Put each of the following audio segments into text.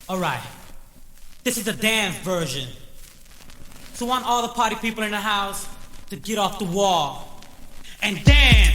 Alright, this is the dance version. So I want all the party people in the house to get off the wall and dance.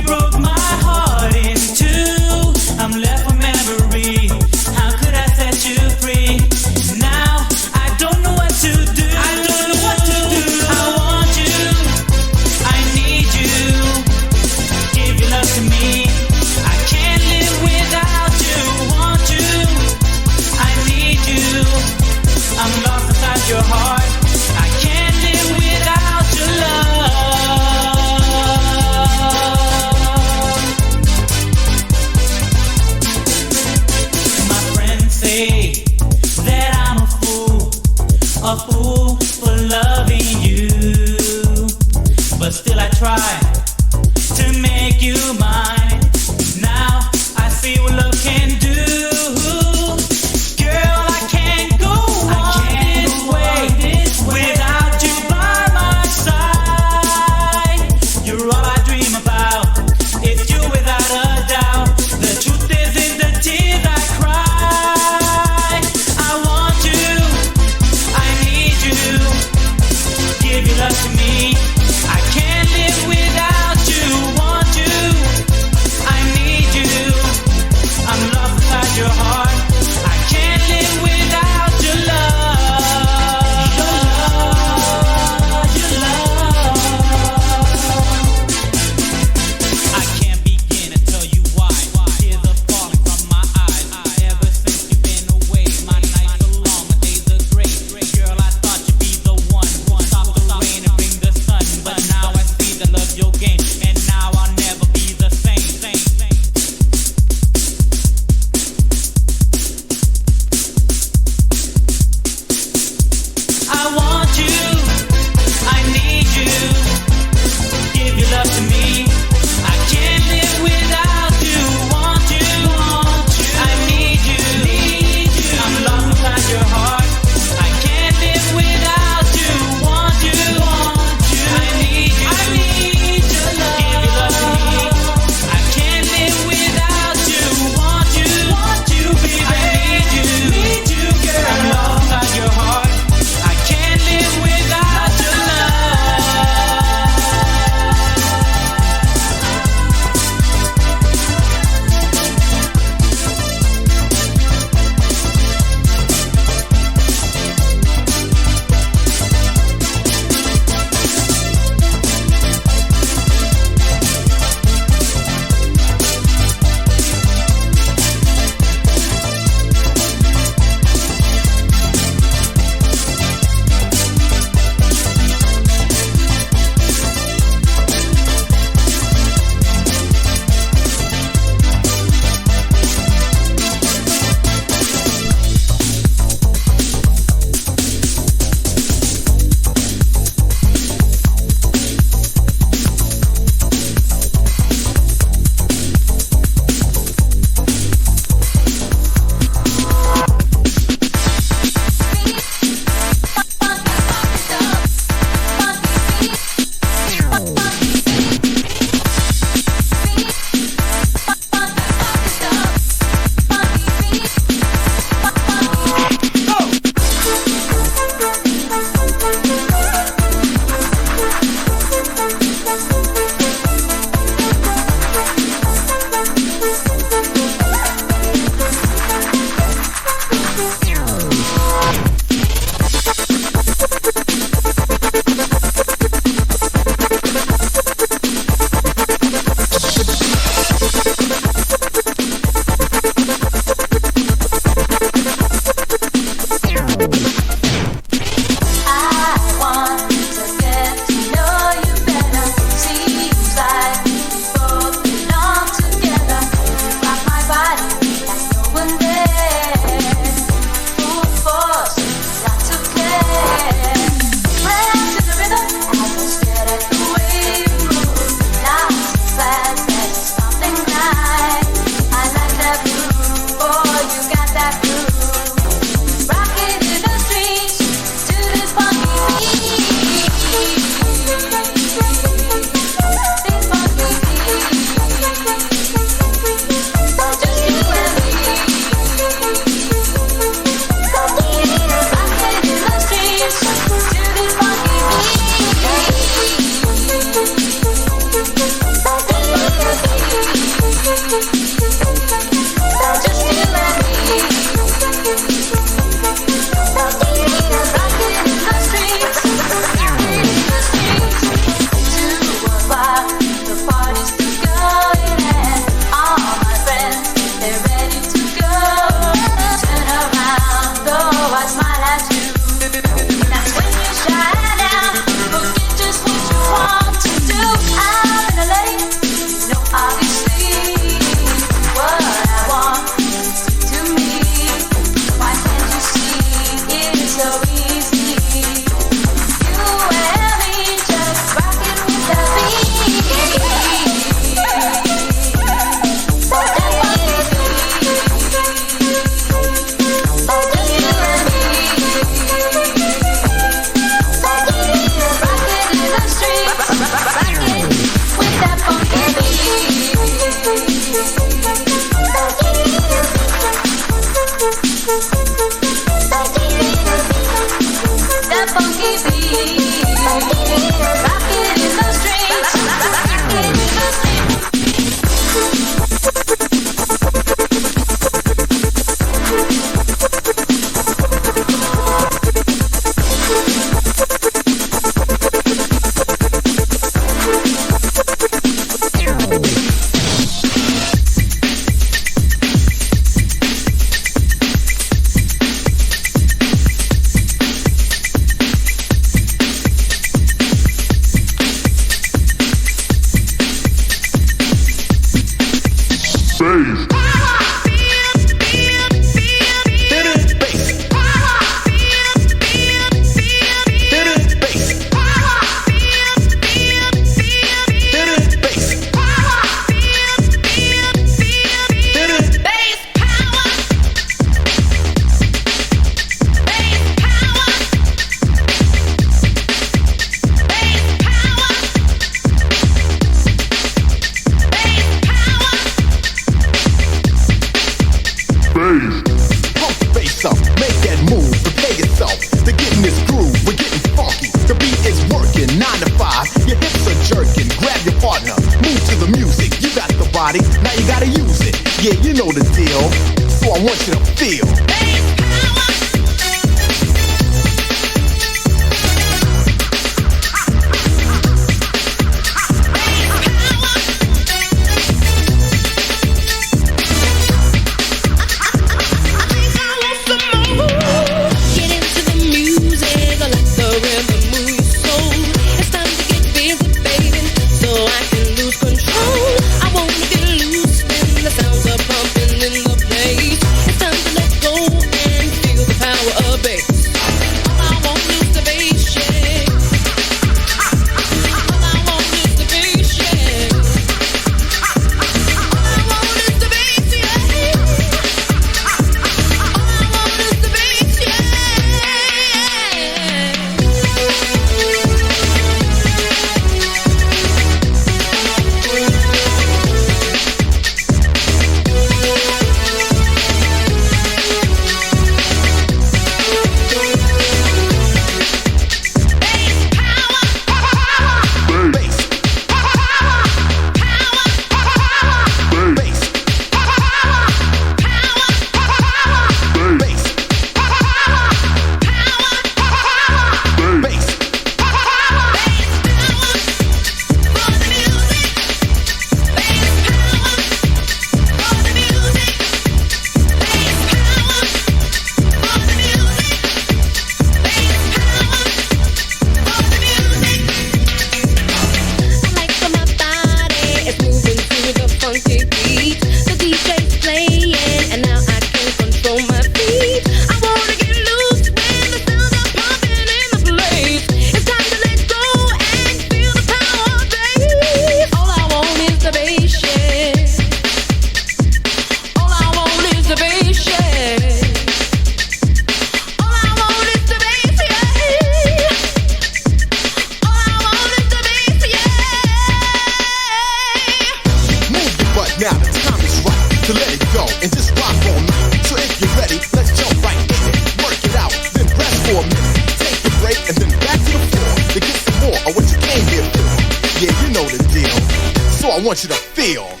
I want you to feel.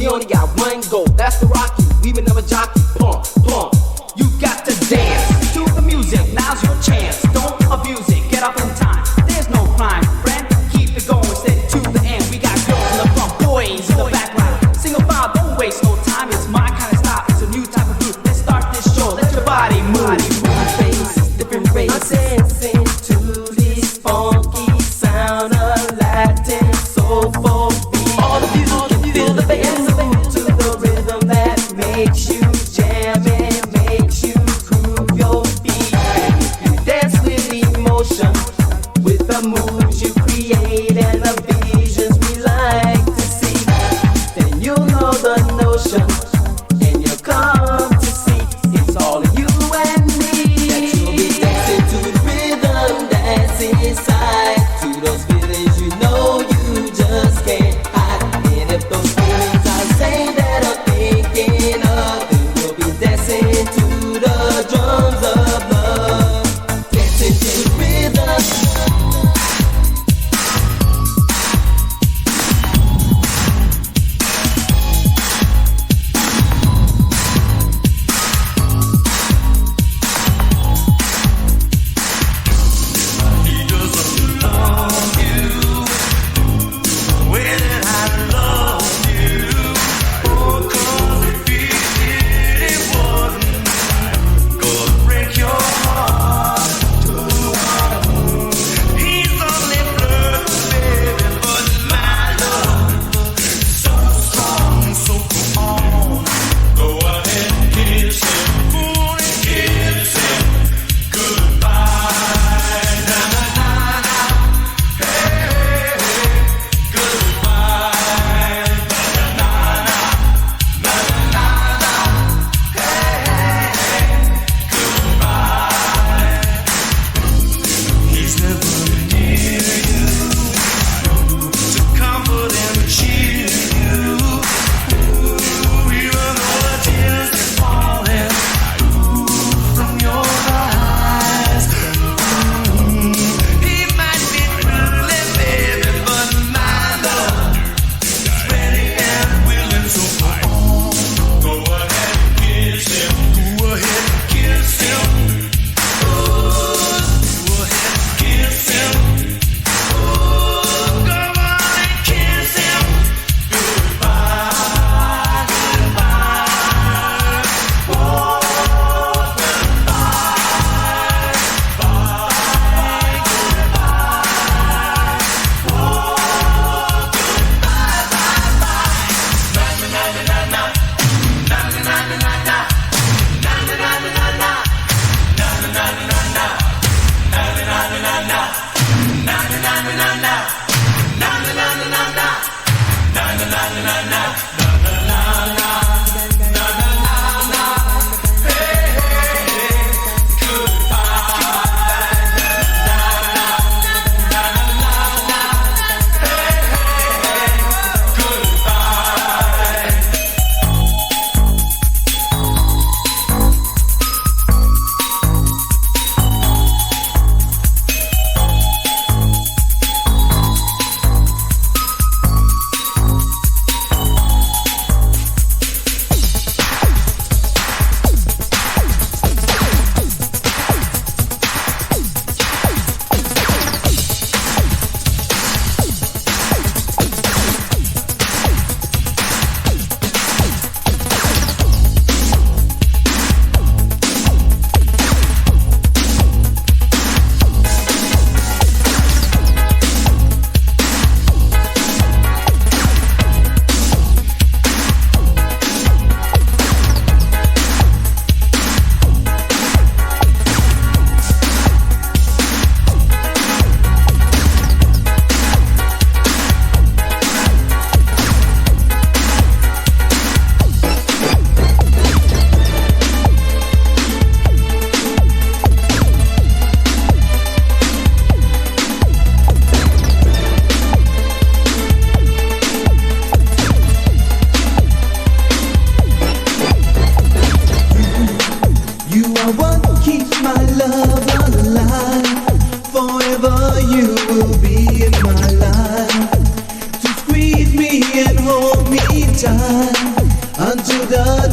We only got one goal, that's to rock you. We will never jockey, pump, pump. You got to dance to the music, now's your chance. Don't abuse it, get up in time. There's no crime, friend, keep it going, steady to the end. We got girls in the front, boys in the back line. Single file, don't waste no time, it's my kind of style, it's a new type of group. Let's start this show, let your body move. Different races, dancing to this funky sound of Latin soulful beat. All of you can feel the bass, move to the rhythm that makes you jam and makes you groove your feet. You dance with emotion, with the moves you create and the visions we like to see. Then you'll know the notion, and you'll come to see it's all you and me. That you'll be dancing to the rhythm that's inside, to those feelings you know you just can't hide. And if those feelings are same that I'm thinking of, then we'll be dancing to the drums of love, dancing to the rhythm.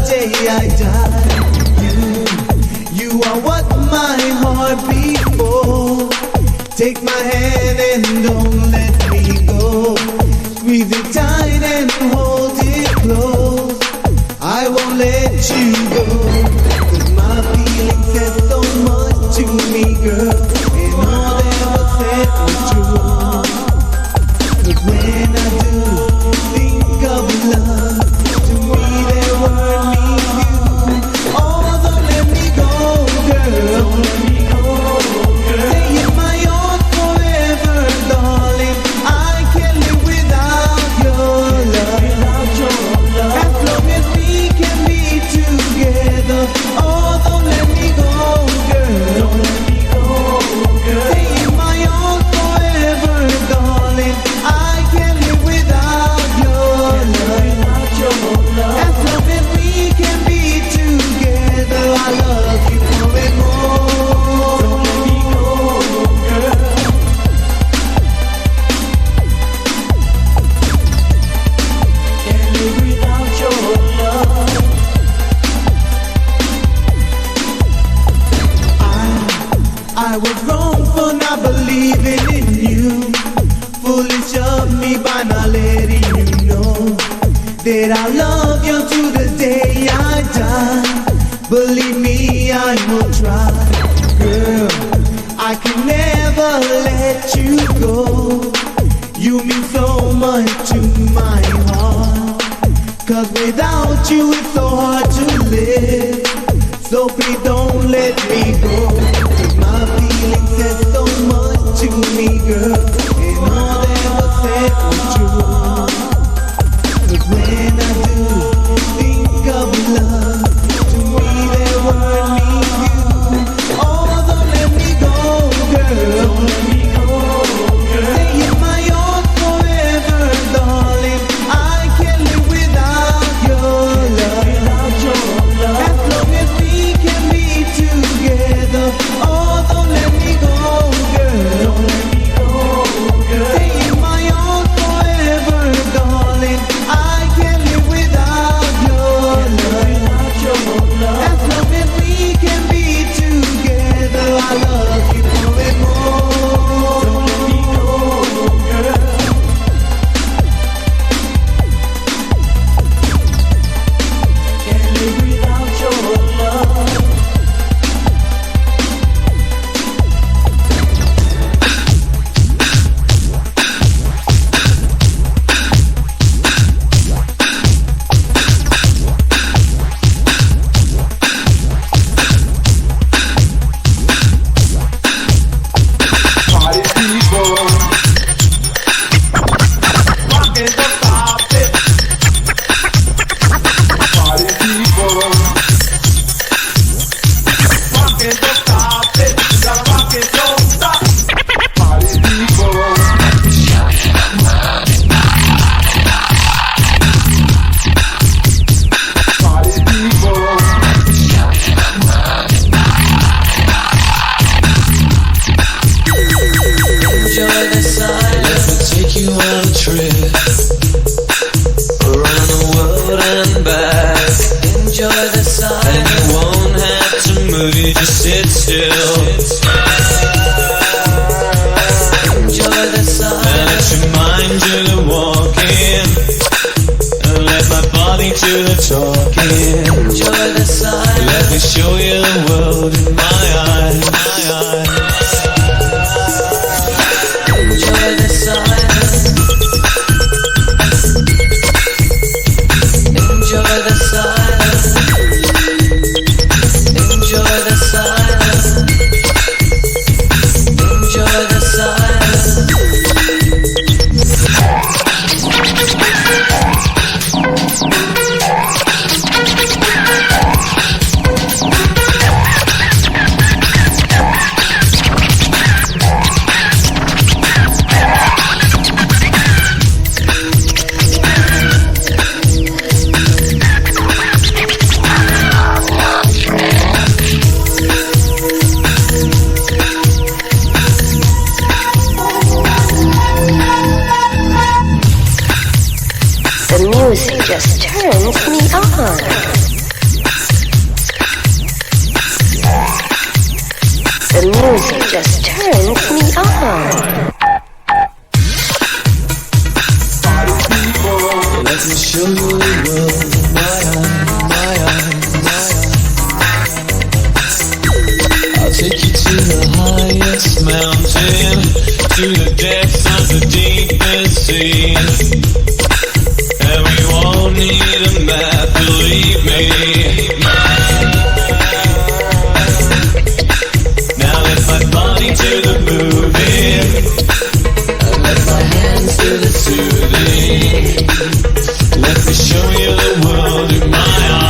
day I die. You are what my heart beats for. Take my hand and don't let me go. Squeeze it tight and hold it close. I won't let you go. 'Cause my feelings said so much to me, girl. And all that was said was true. 'Cause when I do think of love, to me that word means you. Oh, don't let me go, girl. Say you're my own forever, darling. I can't live without your love. As long as we can be together. Oh, don't let me go, girl. Say you're my own forever, darling. I can't live without your love. As long as we can be together, I love you more and more. Don't let me go, girl. Can't live without your love. I was wrong for not believing in you. Foolish of me by not letting you know that I love you to the day I die. Believe me, I will try. Girl, I can never let you go. You mean so much to my heart. 'Cause without you it's so hard to live. So please don't let me go. 'Cause my feelings said so much to me, girl. And all that was said was true. 'Cause when I do think of love, to me that word means you. Oh, don't let me go, girl. Say you're my own forever, darling. I can't live without your love. As long as we can be together. Oh, don't let me go, girl. Say you're my own forever, darling. I can't live without your love. As long as we can be together, I love you more and more. Don't let me go, girl. Can't live without your love. Party people, rockin' the carpet. Party people, rockin' the carpet. Gotta rock it, don't stop. Party people, party people. Enjoy the silence. Let me take you on a trip around the world and back. Enjoy the silence. And you won't have to move, you just sit still. Enjoy the silence. And let your mind do the walking, and let my body do the talking. Enjoy the silence. Let me show you the world in my eyes. Enjoy the silence. Enjoy the silence. Enjoy the silence. Enjoy the silence. The music just turns me on. music just turns me on. Let me show you the world in my eyes, my eyes. I'll take you to the highest mountain, to the depths of the deepest sea. And we won't need a map, believe me. Now let my body do the moving, and let my hands do the soothing. Let me show you the world in my eyes.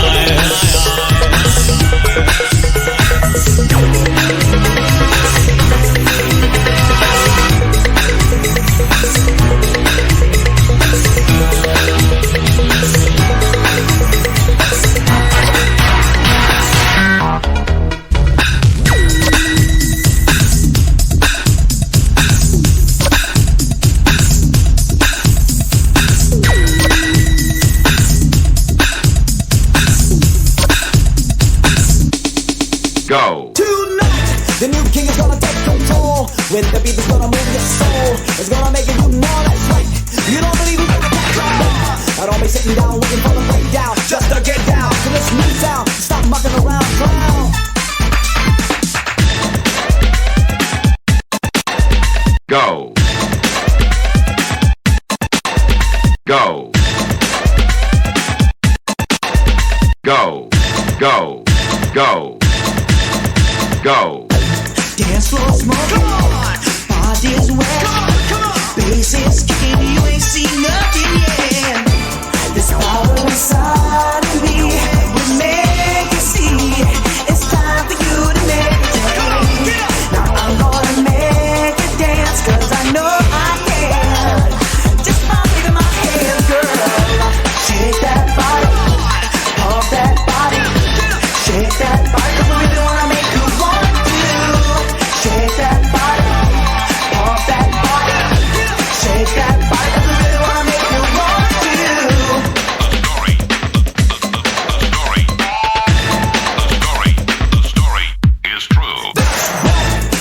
Go. Tonight, the new king is gonna take control. With the beat that's gonna move your soul. It's gonna make it you know that's right. You don't believe me? I don't be sitting down waiting for the breakdown. Just to get down to this new sound. Stop mucking around, clown. Go. Go. Go. Go. Go. Go. Dance floor smoking, body's wet, bass is kicking, you ain't seen nothing yet. This power inside of me will make you see. It's time for you to make a change. Now I'm gonna make you dance, 'cause I know I can. Just by leaving my hands, girl. Shake that body, pump that body, shake that body, 'cause I really wanna make you want to. Shake that body, pump that body, shake that body, 'cause I really wanna make you want to. The story is true.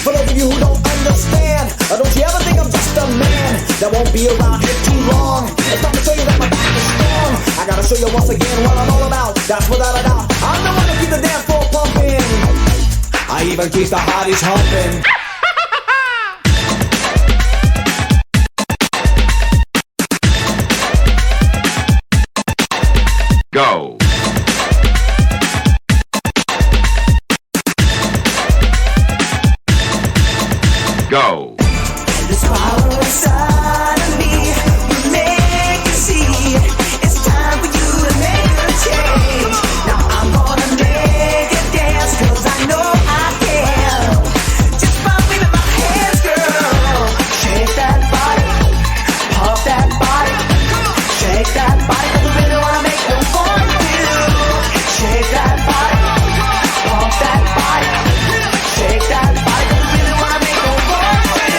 For those of you who don't understand, don't you ever think I'm just a man that won't be around here too long. It's time to show you that my back is strong. I gotta show you once again what I'm all about. That's without a doubt. I'm the one to keep the dance floor pumping. I even keep the hotties humping. Go. Go. This power inside of me will make you see. It's time for you to make a change. Now I'm gonna make you dance, 'cause I know I can. Just by waving my hands, girl. Shake that body, pump that body, shake that body, 'cause I really wanna make you want to. Shake that body, pump that body, shake that body, 'cause I really wanna make you want to.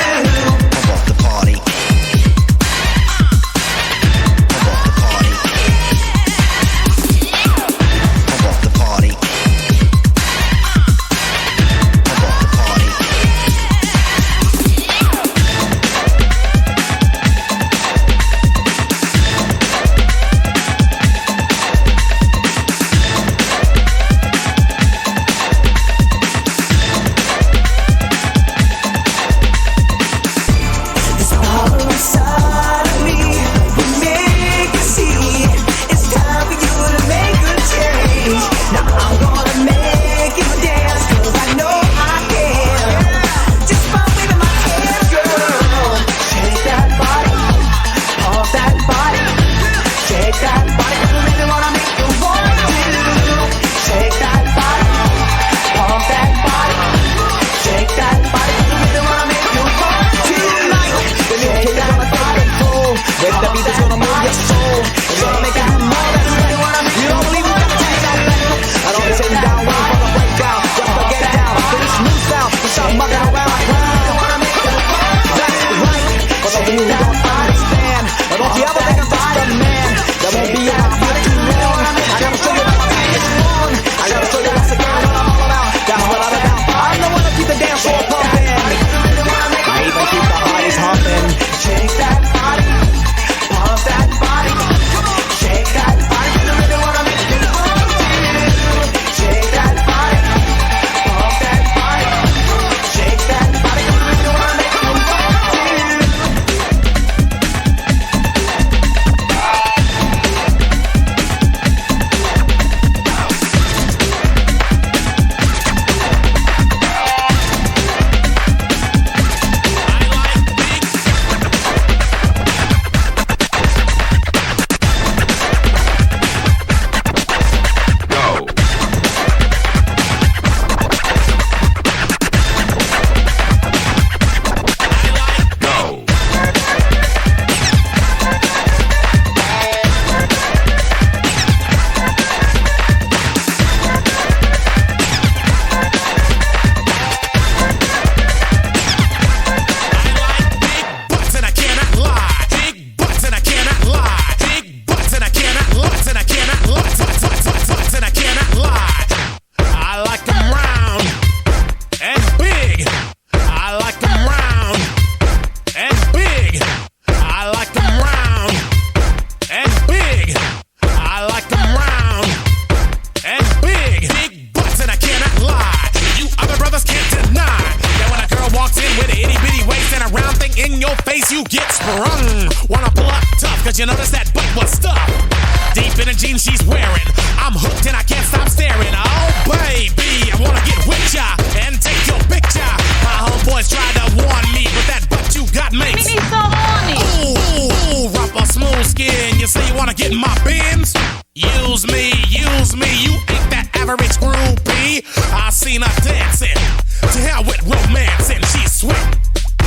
I'm hooked and I can't stop staring. Oh baby, I wanna get with ya and take your picture. My homeboys tried to warn me, but that butt you got makes me need some money. Ooh, rapper smooth skin. You say you wanna get in my bins? Use me, you ain't that average groupie. I seen her dancing, to hell with romance, and she's sweet,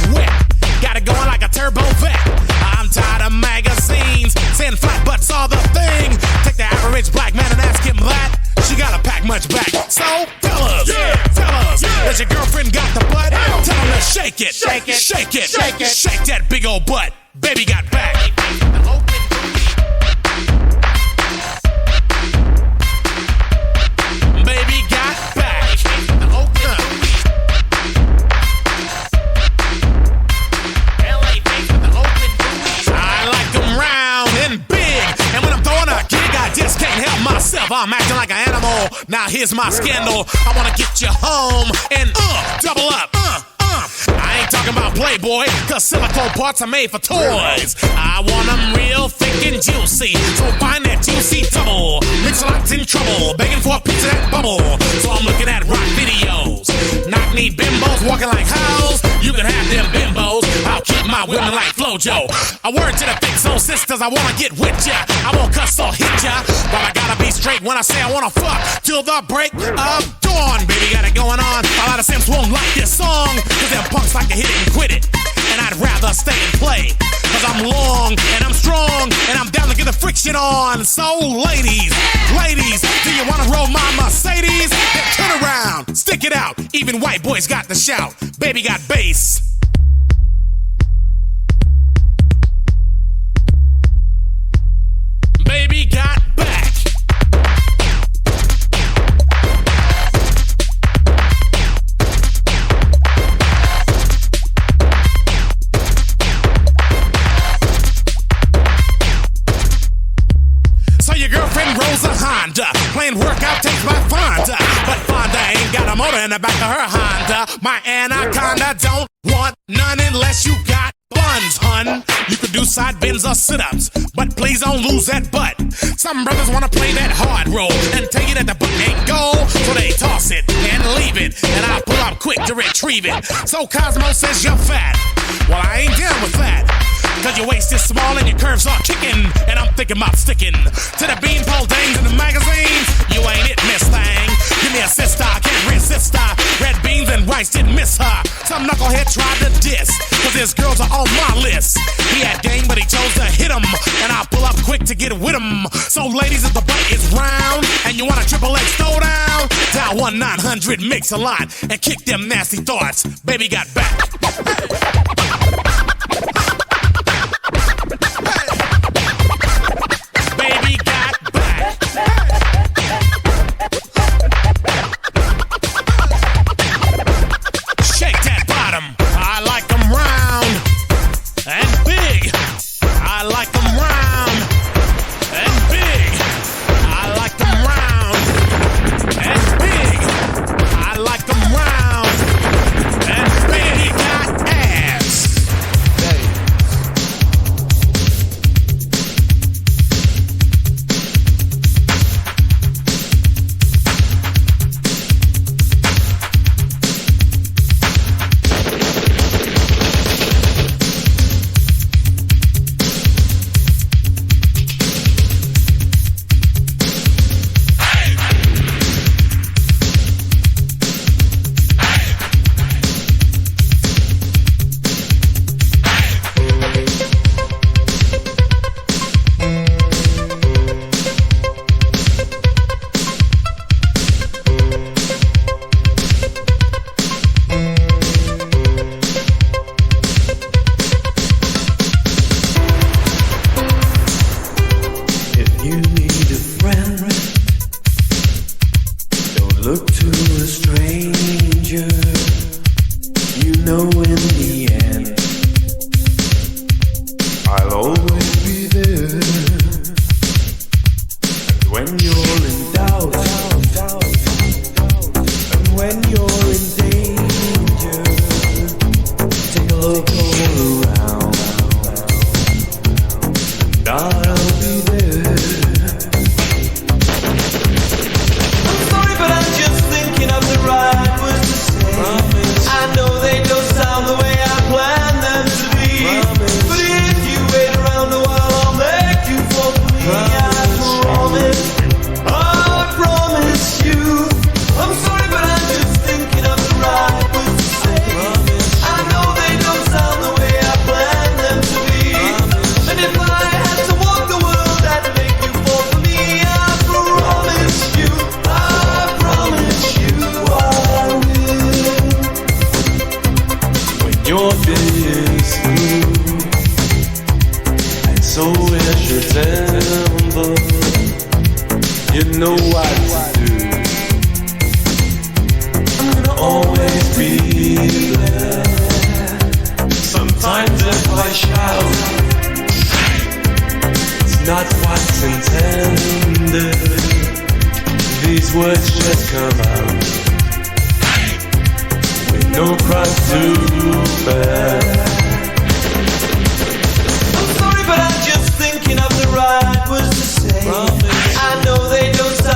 wet, got it going like a turbo vet. I'm tired of magazines, saying flat butts are the thing. Take the average black man and ask him that, she gotta pack much back. So, fellas, that your girlfriend got the butt? Tell him to shake it, shake that big old butt. Baby got back. Baby got back. I like them round and big, and when I'm throwing a gig, I just can't help myself. I'm acting like an animal. Now here's my scandal. I wanna get you home and double up. I ain't talking about Playboy, cause silicone parts are made for toys. I want them real thick and juicy, so find that juicy double. Mix-a-lot's in trouble, begging for a piece of that bubble. So I'm looking at rock videos, knock-knee bimbos walking like hoes. You can have them bimbos, I'll keep my women like Flojo. A word to the big soul sisters, I wanna get with ya. I won't cuss or hit ya, but I gotta be straight when I say I wanna fuck till the break of dawn. Baby, got it going on. A lot of simps won't like this song, cause them punks like to hit it and quit it. And I'd rather stay and play, cause I'm long and I'm strong and I'm down to get the friction on. So ladies, do you wanna roll my Mercedes? Then turn around, stick it out. Even white boys got the shout. Baby got bass. Baby got back. A Honda, playing workout takes by Fonda, but Fonda ain't got a motor in the back of her Honda. My Anaconda don't want none unless you got buns, hun. You could do side bends or sit-ups, but please don't lose that butt. Some brothers wanna play that hard role and tell you that the butt ain't gold, so they toss it and leave it, and I pull up quick to retrieve it. So Cosmo says you're fat, well I ain't down with that, cause your waist is small and your curves are kicking, and I'm thinking about sticking to the beanpole dames in the magazines. You ain't it, Miss Thing. Give me a sister, I can't resist her. Red beans and rice didn't miss her. Some knucklehead tried to diss, cause his girls are on my list. He had game, but he chose to hit him, and I pull up quick to get with him. So ladies, if the butt is round and you want a triple X throw down, dial 1-900-MIX-A-LOT and kick them nasty thoughts. Baby got back. Baby got back. Shake that bottom. I like them round and big. I like them round and big. I like them round and big. I like them round and big. Got ass. You know what to do. I'm gonna always be there. Sometimes if I shout, it's not what's intended. These words just come out with no cross to bear. I'm sorry, but I'm just thinking of the right words to say. I know they don't sound